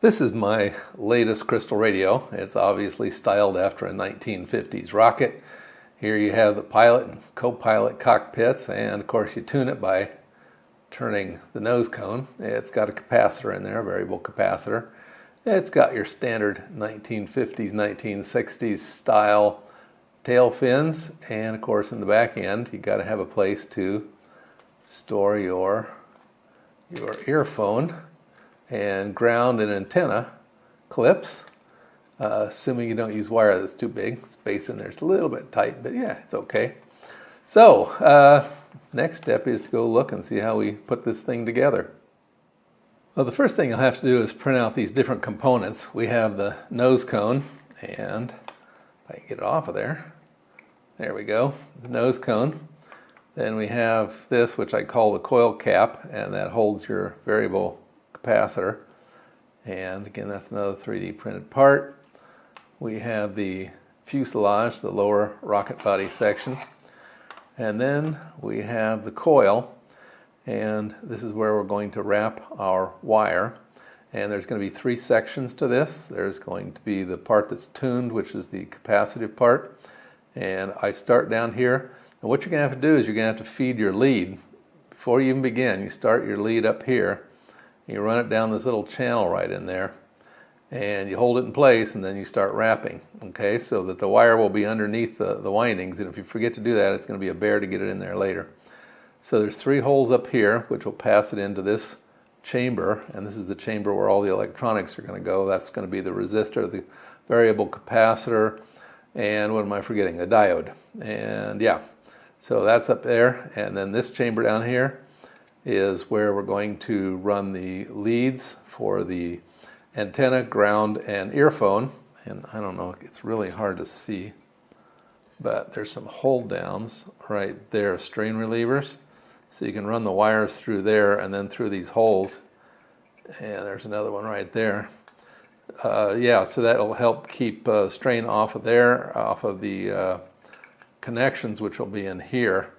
This is my latest crystal radio. It's obviously styled after a 1950s rocket. Here you have the pilot and co-pilot cockpits, and of course you tune it by turning the nose cone. It's got a capacitor in there, a variable capacitor. It's got your standard 1950s, 1960s style tail fins, and of course in the back end you got to have a place to store your earphone and ground and antenna clips, assuming you don't use wire that's too big. Space in there is a little bit tight, but yeah, it's okay. So next step is to go look and see how we put this thing together. Well, the first thing you'll have to do is print out these different components. We have the nose cone, and if I can get it off of there, there we go, the nose cone. Then we have this, which I call the coil cap, and that holds your variable capacitor. And again, that's another 3D printed part. We have the fuselage, the lower rocket body section. And then we have the coil, and this is where we're going to wrap our wire. And there's going to be three sections to this. There's going to be the part that's tuned, which is the capacitive part. And I start down here. And what you're going to have to do is you're going to have to feed your lead. Before you even begin, you start your lead up here. You run it down this little channel right in there, and you hold it in place, and then you start wrapping, okay, so that the wire will be underneath the windings, and if you forget to do that, it's going to be a bear to get it in there later. So there's three holes up here, which will pass it into this chamber, and this is the chamber where all the electronics are going to go. That's going to be the resistor, the variable capacitor, and what am I forgetting? The diode. And yeah, so that's up there, and then this chamber down here is where we're going to run the leads for the antenna, ground, and earphone. And I don't know, it's really hard to see, but there's some hold downs right there, strain relievers. So you can run the wires through there and then through these holes. And there's another one right there. Yeah, so that'll help keep strain off of there, off of the connections, which will be in here,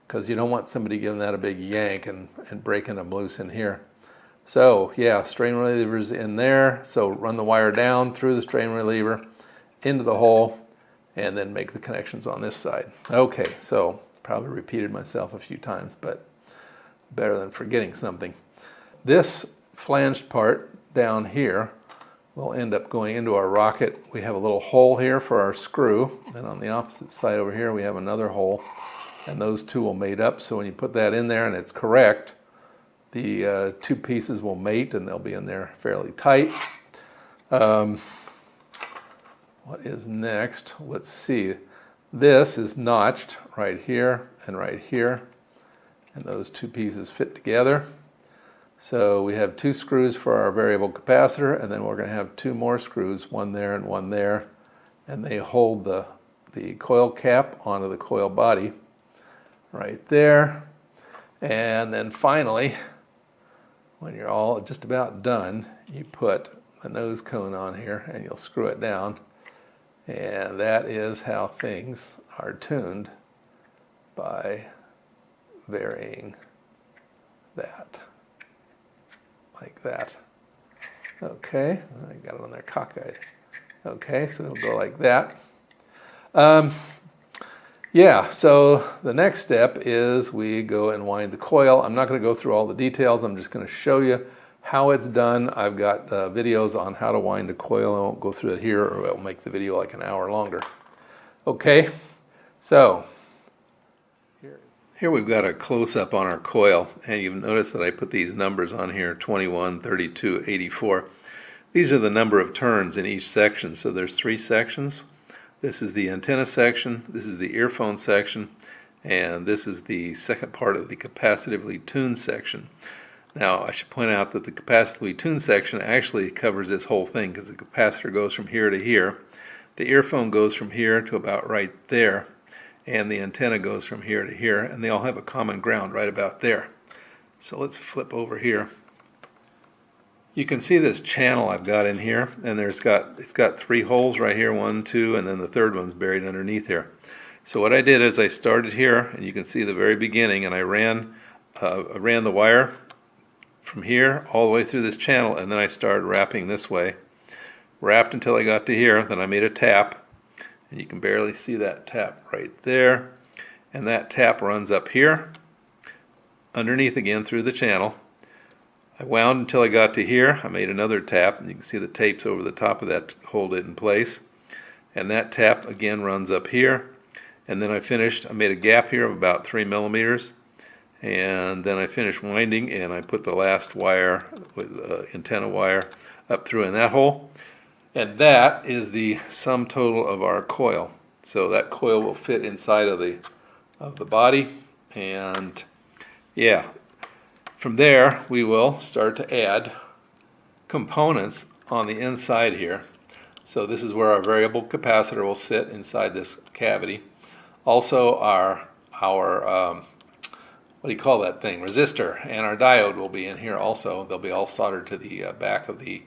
because you don't want somebody giving that a big yank and breaking them loose in here. So yeah, strain relievers in there. So run the wire down through the strain reliever into the hole, and then make the connections on this side. Okay, so probably repeated myself a few times, but better than forgetting something. This flanged part down here will end up going into our rocket. We have a little hole here for our screw, and on the opposite side over here we have another hole, and those two will mate up. So when you put that in there and it's correct, the two pieces will mate and they'll be in there fairly tight. What is next? Let's see. This is notched right here, and those two pieces fit together. So we have two screws for our variable capacitor, and then we're going to have two more screws, one there and one there, and they hold the coil cap onto the coil body right there. And then finally, when you're all just about done, you put the nose cone on here and you'll screw it down, and that is how things are tuned, by varying that like that. Okay, I got it on there cockeyed. Okay, so it'll go like that. Yeah, so the next step is we go and wind the coil. I'm not going to go through all the details. I'm just going to show you how it's done. I've got videos on how to wind a coil. I won't go through it here, or it'll make the video like an hour longer. Okay, so here we've got a close-up on our coil, and you've noticed that I put these numbers on here, 21, 32, 84. These are the number of turns in each section. So there's three sections. This is the antenna section, this is the earphone section, and this is the second part of the capacitively tuned section. Now, I should point out that the capacitively tuned section actually covers this whole thing, because the capacitor goes from here to here, the earphone goes from here to about right there, and the antenna goes from here to here, and they all have a common ground right about there. So let's flip over here. You can see this channel I've got in here, and it's got three holes right here, 1, 2, and then the third one's buried underneath here. So what I did is I started here, and you can see the very beginning, and I ran the wire from here all the way through this channel, and then I started wrapping this way. Wrapped until I got to here, then I made a tap, and you can barely see that tap right there, and that tap runs up here, underneath again through the channel. I wound until I got to here. I made another tap, and you can see the tapes over the top of that to hold it in place. And that tap again runs up here. And then I made a gap here of about 3 millimeters. And then I finished winding, and I put the last wire, with antenna wire, up through in that hole. And that is the sum total of our coil. So that coil will fit inside of the body. And yeah. From there, we will start to add components on the inside here. So this is where our variable capacitor will sit inside this cavity. Also, our what do you call that thing? Resistor, and our diode will be in here also. They'll be all soldered to the back of the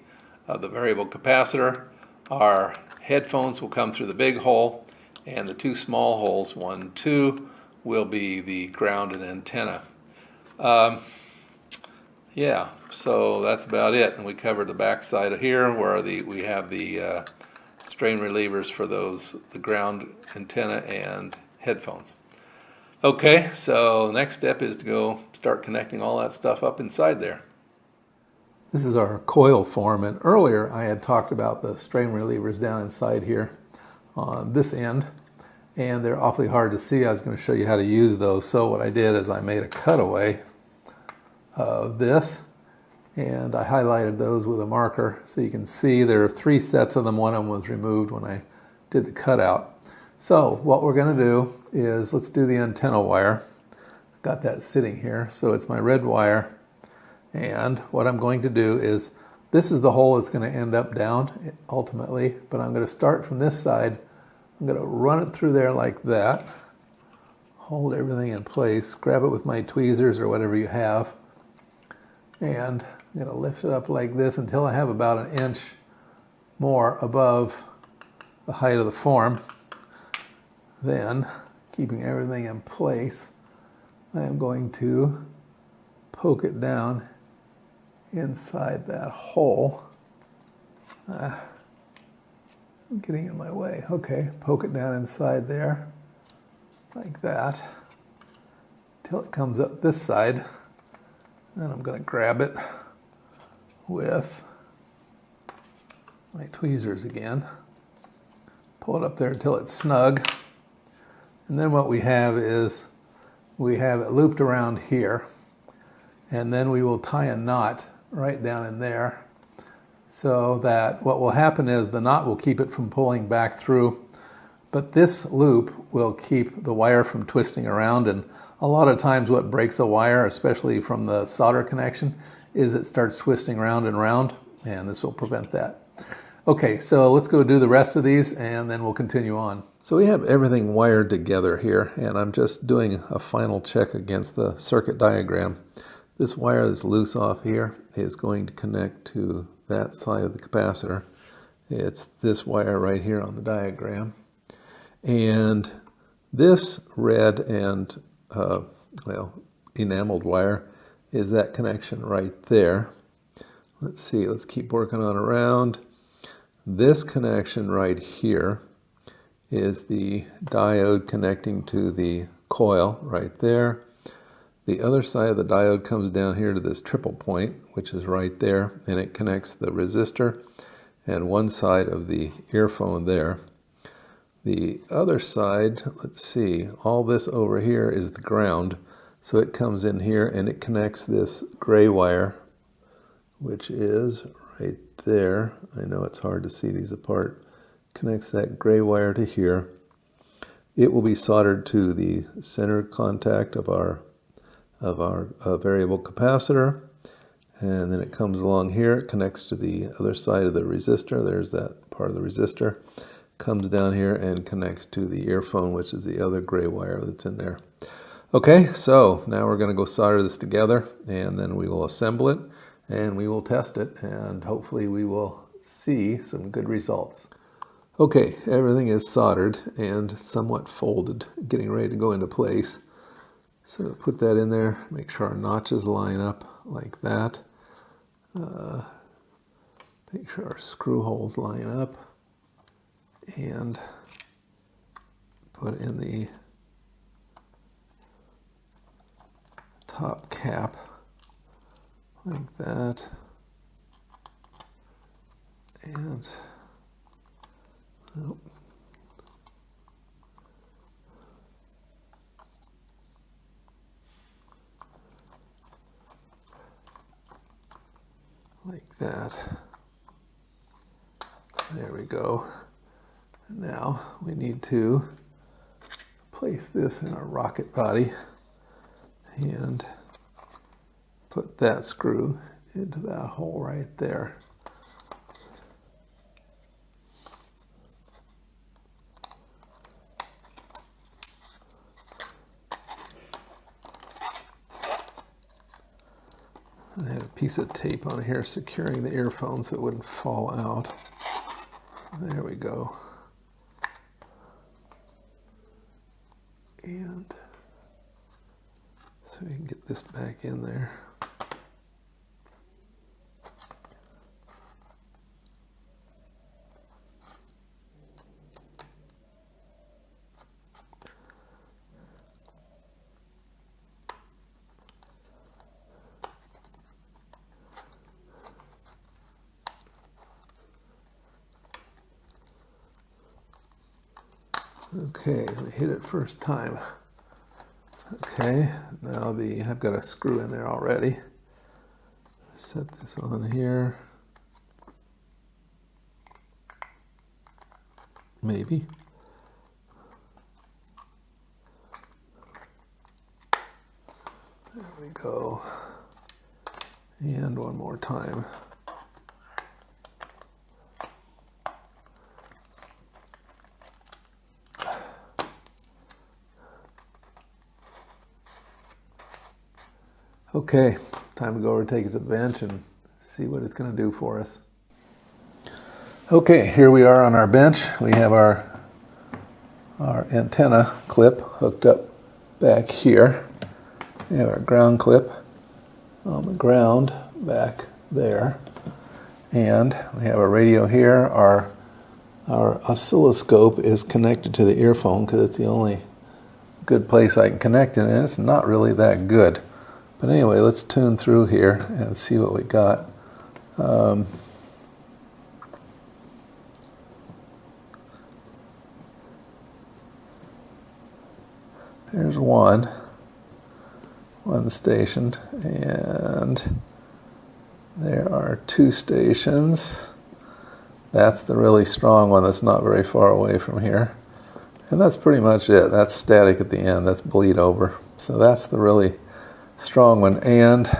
variable capacitor. Our headphones will come through the big hole, and the two small holes, 1, 2, will be the ground and antenna. Yeah, so that's about it. And we covered the back side of here where we have the strain relievers for the ground antenna and headphones. Okay, so next step is to go start connecting all that stuff up inside there. This is our coil form, and earlier I had talked about the strain relievers down inside here on this end, and they're awfully hard to see. I was going to show you how to use those. So what I did is I made a cutaway of this, and I highlighted those with a marker so you can see there are 3 sets of them. One of them was removed when I did the cutout. So what we're going to do is let's do the antenna wire. Got that sitting here, so it's my red wire, and what I'm going to do is this is the hole that's going to end up down ultimately, but I'm going to start from this side. I'm going to run it through there like that, hold everything in place, grab it with my tweezers or whatever you have, and I'm going to lift it up like this until I have about 1 inch more above the height of the form. Then, keeping everything in place, I am going to poke it down inside that hole. I'm getting in my way. Okay, poke it down inside there, like that, till it comes up this side. Then I'm going to grab it with my tweezers again, pull it up there until it's snug, and then what we have is we have it looped around here, and then we will tie a knot right down in there so that what will happen is the knot will keep it from pulling back through, but this loop will keep the wire from twisting around. And a lot of times what breaks a wire, especially from the solder connection, is it starts twisting round and round, and this will prevent that. Okay, so let's go do the rest of these and then we'll continue on. So we have everything wired together here, and I'm just doing a final check against the circuit diagram. This wire that's loose off here is going to connect to that side of the capacitor. It's this wire right here on the diagram. And this red and enameled wire is that connection right there. Let's see, let's keep working on around. This connection right here is the diode connecting to the coil right there. The other side of the diode comes down here to this triple point, which is right there, and it connects the resistor and one side of the earphone there. The other side, let's see, all this over here is the ground. So it comes in here and it connects this gray wire, which is right there. I know it's hard to see these apart. Connects that gray wire to here. It will be soldered to the center contact of our variable capacitor, and then it comes along here. It connects to the other side of the resistor. There's that part of the resistor. Comes down here and connects to the earphone, which is the other gray wire that's in there. Okay, so now we're going to go solder this together, and then we will assemble it and we will test it, and hopefully we will see some good results. Okay, everything is soldered and somewhat folded, getting ready to go into place. So put that in there, make sure our notches line up like that. Make sure our screw holes line up and put in the top cap like that, and like that. There we go. And now we need to place this in our rocket body and put that screw into that hole right there. I had a piece of tape on here securing the earphone so it wouldn't fall out. There we go. And so we can get this back in there. Okay, let me hit it first time. Okay, now I've got a screw in there already. Set this on here. Maybe. There we go. And one more time. Okay, time to go over and take it to the bench and see what it's going to do for us. Okay, here we are on our bench. We have our antenna clip hooked up back here. We have our ground clip on the ground back there. And we have our radio here. Our oscilloscope is connected to the earphone because it's the only good place I can connect it, and it's not really that good. But anyway, let's tune through here and see what we got. There's one station, and there are two stations. That's the really strong one that's not very far away from here. And that's pretty much it. That's static at the end. That's bleed over. So that's the really strong one. And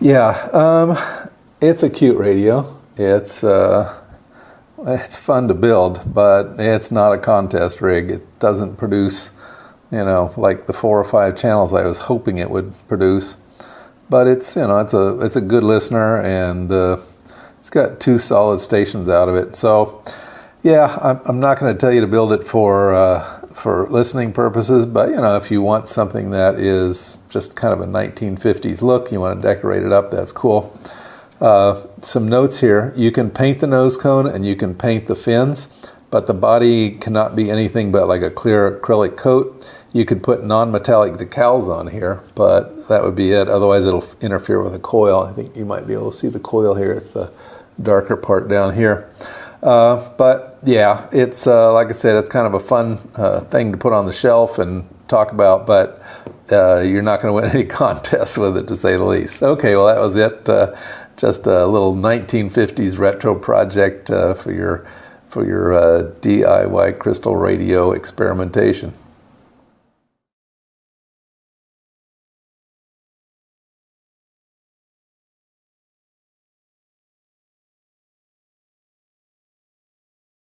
yeah, it's a cute radio. It's fun to build, but it's not a contest rig. It doesn't produce, like the 4 or 5 channels I was hoping it would produce. But it's a good listener, and it's got 2 solid stations out of it. So yeah, I'm not going to tell you to build it for listening purposes, but if you want something that is just kind of a 1950s look, you want to decorate it up, that's cool. Some notes here: you can paint the nose cone and you can paint the fins, but the body cannot be anything but like a clear acrylic coat. You could put non-metallic decals on here, but that would be it. Otherwise it'll interfere with the coil. I think you might be able to see the coil here. It's the darker part down here. But yeah, it's like I said, it's kind of a fun thing to put on the shelf and talk about, but you're not going to win any contests with it, to say the least. Okay, well, that was it. Just a little 1950s retro project for your DIY crystal radio experimentation.